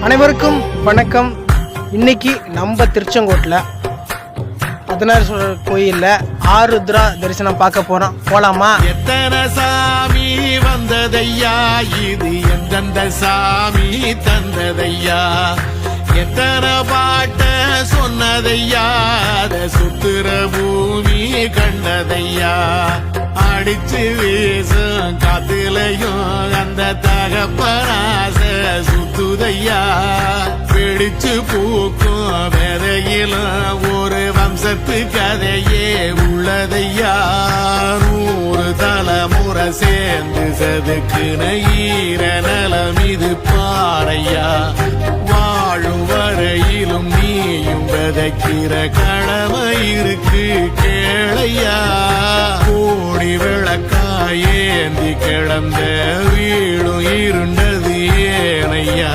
அனைவருக்கும் வணக்கம். இன்னைக்கு நம்ம திருச்செங்கோட்டில் 16 கோயிலில் ஆருத்ரா தரிசனம் பார்க்க போகிறோம். போகலாமா? எத்தனை சாமி வந்ததையா, இது எந்தெந்த சாமி தந்ததையா, எத்தனை பாட்ட சொன்னதையா, அதை சுத்துற பூமி கண்டதையா, அடிச்சு வீசும் காத்துலையும் அந்த தகப்பனாச சுத்துதையா, பிடிச்சு பூக்கும் விதையிலும் ஒரு வம்சத்து கதையே உள்ளதையா, 100 தலைமுறை சேர்ந்து சதுக்குன ஈர நலம் இது பாறையா, வாழும் வரையிலும் நீயும் விதைக்கிற கடமை இருக்கு கேளையா, கோடி விளக்காயேந்தி கிடந்த வீடும் இருண்டது ஏனையா,